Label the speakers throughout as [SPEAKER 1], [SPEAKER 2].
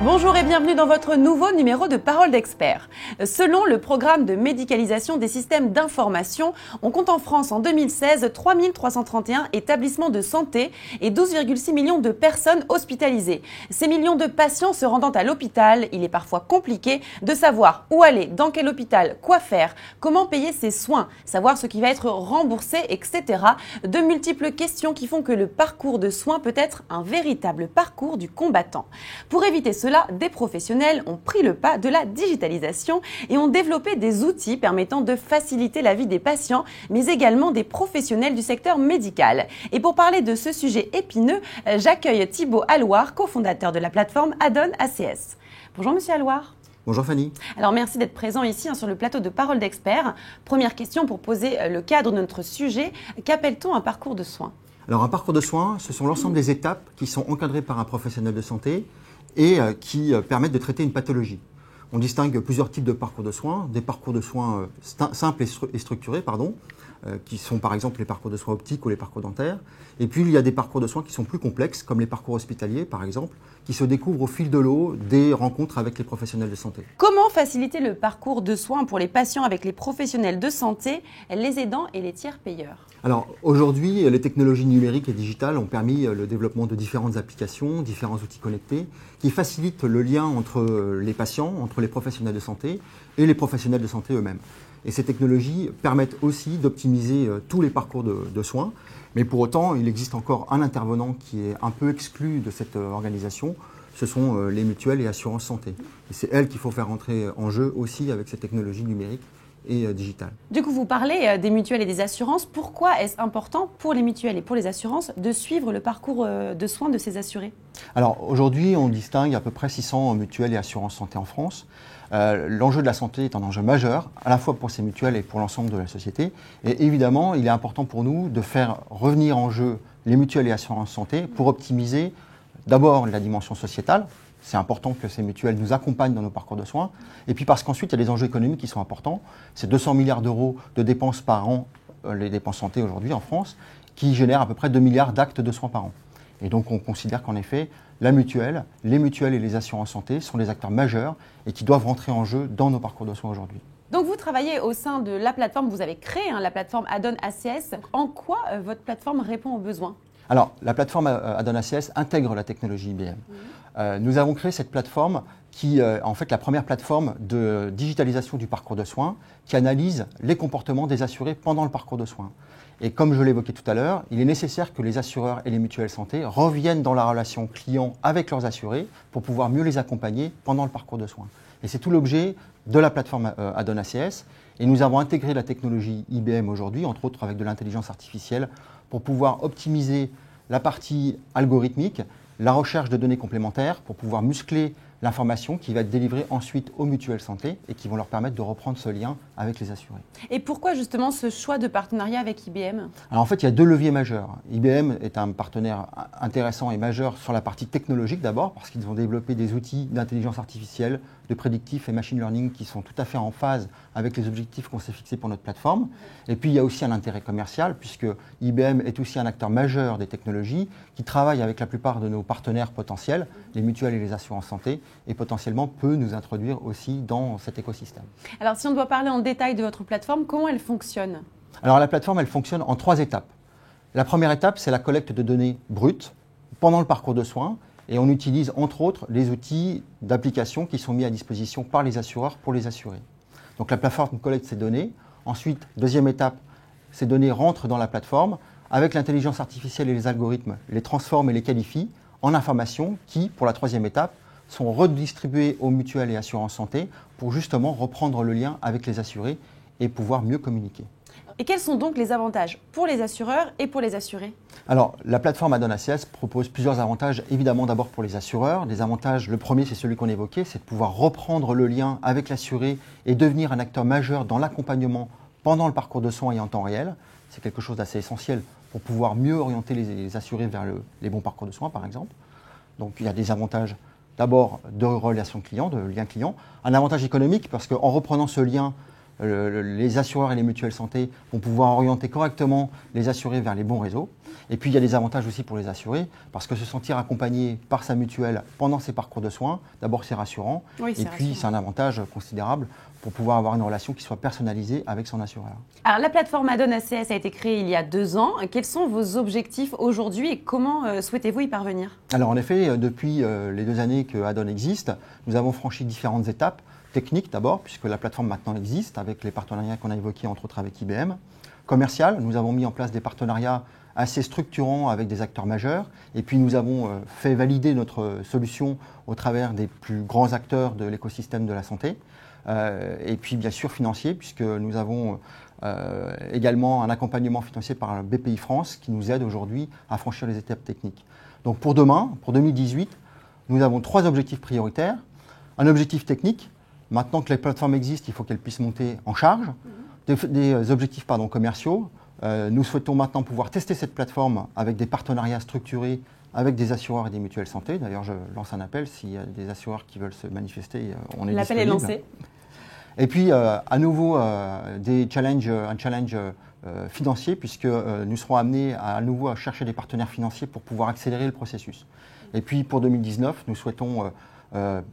[SPEAKER 1] Bonjour et bienvenue dans votre nouveau numéro de Parole d'expert. Selon le programme de médicalisation des systèmes d'information, on compte en France en 2016 3 331 établissements de santé et 12,6 millions de personnes hospitalisées. Ces millions de patients se rendant à l'hôpital, il est parfois compliqué de savoir où aller, dans quel hôpital, quoi faire, comment payer ses soins, savoir ce qui va être remboursé, etc. De multiples questions qui font que le parcours de soins peut être un véritable parcours du combattant. Pour éviter cela, des professionnels ont pris le pas de la digitalisation et ont développé des outils permettant de faciliter la vie des patients, mais également des professionnels du secteur médical. Et pour parler de ce sujet épineux, j'accueille Thibaut Alloire, cofondateur de la plateforme Adon ACS. Bonjour Monsieur Alloire.
[SPEAKER 2] Bonjour Fanny.
[SPEAKER 1] Alors merci d'être présent ici sur le plateau de Parole d'expert. Première question pour poser le cadre de notre sujet. Qu'appelle-t-on un parcours de soins ?
[SPEAKER 2] Alors un parcours de soins, ce sont l'ensemble des étapes qui sont encadrées par un professionnel de santé et qui permettent de traiter une pathologie. On distingue plusieurs types de parcours de soins, des parcours de soins simples et structurés, qui sont par exemple les parcours de soins optiques ou les parcours dentaires. Et puis il y a des parcours de soins qui sont plus complexes, comme les parcours hospitaliers par exemple, qui se découvrent au fil de l'eau des rencontres avec les professionnels de santé.
[SPEAKER 1] Comment faciliter le parcours de soins pour les patients avec les professionnels de santé, les aidants et les tiers payeurs ?
[SPEAKER 2] Alors aujourd'hui, les technologies numériques et digitales ont permis le développement de différentes applications, différents outils connectés qui facilitent le lien entre les patients, entre les professionnels de santé et les professionnels de santé eux-mêmes. Et ces technologies permettent aussi d'optimiser tous les parcours de soins, mais pour autant, il existe encore un intervenant qui est un peu exclu de cette organisation, ce sont les mutuelles et assurances santé. Et c'est elles qu'il faut faire entrer en jeu aussi avec ces technologies numériques et digitales.
[SPEAKER 1] Du coup, vous parlez des mutuelles et des assurances. Pourquoi est-ce important pour les mutuelles et pour les assurances de suivre le parcours de soins de ces assurés ?
[SPEAKER 2] Alors aujourd'hui, on distingue à peu près 600 mutuelles et assurances santé en France. L'enjeu de la santé est un enjeu majeur, à la fois pour ces mutuelles et pour l'ensemble de la société. Et évidemment, il est important pour nous de faire revenir en jeu les mutuelles et assurances santé pour optimiser d'abord la dimension sociétale. C'est important que ces mutuelles nous accompagnent dans nos parcours de soins. Et puis parce qu'ensuite, il y a des enjeux économiques qui sont importants. C'est 200 milliards d'euros de dépenses par an, les dépenses santé aujourd'hui en France, qui génèrent à peu près 2 milliards d'actes de soins par an. Et donc on considère qu'en effet, les mutuelles et les assurances santé sont des acteurs majeurs et qui doivent rentrer en jeu dans nos parcours de soins aujourd'hui.
[SPEAKER 1] Donc vous travaillez au sein de la plateforme, vous avez créé la plateforme Adon ACS. En quoi votre plateforme répond aux besoins ?
[SPEAKER 2] Alors, la plateforme Adon ACS intègre la technologie IBM. Nous avons créé cette plateforme qui est en fait la première plateforme de digitalisation du parcours de soins qui analyse les comportements des assurés pendant le parcours de soins. Et comme je l'évoquais tout à l'heure, il est nécessaire que les assureurs et les mutuelles santé reviennent dans la relation client avec leurs assurés pour pouvoir mieux les accompagner pendant le parcours de soins. Et c'est tout l'objet de la plateforme Adon ACS. Et nous avons intégré la technologie IBM aujourd'hui, entre autres avec de l'intelligence artificielle, pour pouvoir optimiser la partie algorithmique, la recherche de données complémentaires, pour pouvoir muscler l'information qui va être délivrée ensuite aux mutuelles santé et qui vont leur permettre de reprendre ce lien avec les assurés.
[SPEAKER 1] Et pourquoi justement ce choix de partenariat avec IBM ?
[SPEAKER 2] Alors en fait, il y a deux leviers majeurs. IBM est un partenaire intéressant et majeur sur la partie technologique d'abord, parce qu'ils ont développé des outils d'intelligence artificielle, de prédictif et machine learning qui sont tout à fait en phase avec les objectifs qu'on s'est fixés pour notre plateforme. Et puis il y a aussi un intérêt commercial, puisque IBM est aussi un acteur majeur des technologies qui travaille avec la plupart de nos partenaires potentiels, les mutuelles et les assurances santé, et potentiellement peut nous introduire aussi dans cet écosystème.
[SPEAKER 1] Alors si on doit parler en détail de votre plateforme, comment elle fonctionne ?
[SPEAKER 2] Alors la plateforme, elle fonctionne en 3 étapes. La première étape, c'est la collecte de données brutes pendant le parcours de soins, et on utilise entre autres les outils d'application qui sont mis à disposition par les assureurs pour les assurés. Donc la plateforme collecte ces données. Ensuite, deuxième étape, ces données rentrent dans la plateforme. Avec l'intelligence artificielle et les algorithmes, les transforment et les qualifient en informations qui, pour la troisième étape, sont redistribuées aux mutuelles et assurances santé pour justement reprendre le lien avec les assurés et pouvoir mieux communiquer.
[SPEAKER 1] Et quels sont donc les avantages pour les assureurs et pour les assurés ?
[SPEAKER 2] Alors, la plateforme Adon ACS propose plusieurs avantages, évidemment d'abord pour les assureurs. Les avantages, le premier, c'est celui qu'on évoquait, c'est de pouvoir reprendre le lien avec l'assuré et devenir un acteur majeur dans l'accompagnement pendant le parcours de soins et en temps réel. C'est quelque chose d'assez essentiel pour pouvoir mieux orienter les assurés vers les bons parcours de soins, par exemple. Donc, il y a des avantages d'abord de relation client, de lien client. Un avantage économique, parce qu'en reprenant ce lien, les assureurs et les mutuelles santé vont pouvoir orienter correctement les assurés vers les bons réseaux. Et puis il y a des avantages aussi pour les assurés, parce que se sentir accompagné par sa mutuelle pendant ses parcours de soins, d'abord c'est rassurant,
[SPEAKER 1] Oui,
[SPEAKER 2] et puis c'est un avantage considérable pour pouvoir avoir une relation qui soit personnalisée avec son assureur.
[SPEAKER 1] Alors la plateforme Addon ACS a été créée il y a 2 ans. Quels sont vos objectifs aujourd'hui et comment souhaitez-vous y parvenir?
[SPEAKER 2] Alors en effet, depuis les 2 années que Addon existe, nous avons franchi différentes étapes. Technique d'abord, puisque la plateforme maintenant existe, avec les partenariats qu'on a évoqués, entre autres avec IBM. Commercial, nous avons mis en place des partenariats assez structurants avec des acteurs majeurs. Et puis nous avons fait valider notre solution au travers des plus grands acteurs de l'écosystème de la santé. Et puis bien sûr financier, puisque nous avons également un accompagnement financier par BPI France qui nous aide aujourd'hui à franchir les étapes techniques. Donc pour demain, pour 2018, nous avons 3 objectifs prioritaires. Un objectif technique. Maintenant que les plateformes existent, il faut qu'elles puissent monter en charge. Des objectifs commerciaux. Nous souhaitons maintenant pouvoir tester cette plateforme avec des partenariats structurés avec des assureurs et des mutuelles santé. D'ailleurs, je lance un appel. S'il y a des assureurs qui veulent se manifester, on est disponible.
[SPEAKER 1] L'appel est lancé.
[SPEAKER 2] Et puis, à nouveau, un challenge financier, puisque nous serons amenés à nouveau à chercher des partenaires financiers pour pouvoir accélérer le processus. Et puis, pour 2019, nous souhaitons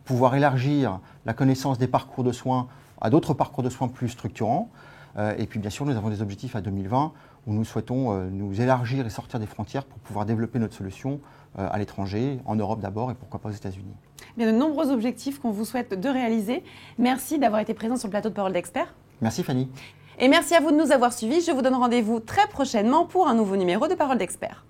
[SPEAKER 2] pouvoir élargir la connaissance des parcours de soins à d'autres parcours de soins plus structurants. Et puis bien sûr, nous avons des objectifs à 2020 où nous souhaitons nous élargir et sortir des frontières pour pouvoir développer notre solution à l'étranger, en Europe d'abord et pourquoi pas aux États-Unis.
[SPEAKER 1] Bien, de nombreux objectifs qu'on vous souhaite de réaliser. Merci d'avoir été présent sur le plateau de Parole d'Expert.
[SPEAKER 2] Merci Fanny.
[SPEAKER 1] Et merci à vous de nous avoir suivis. Je vous donne rendez-vous très prochainement pour un nouveau numéro de Parole d'Expert.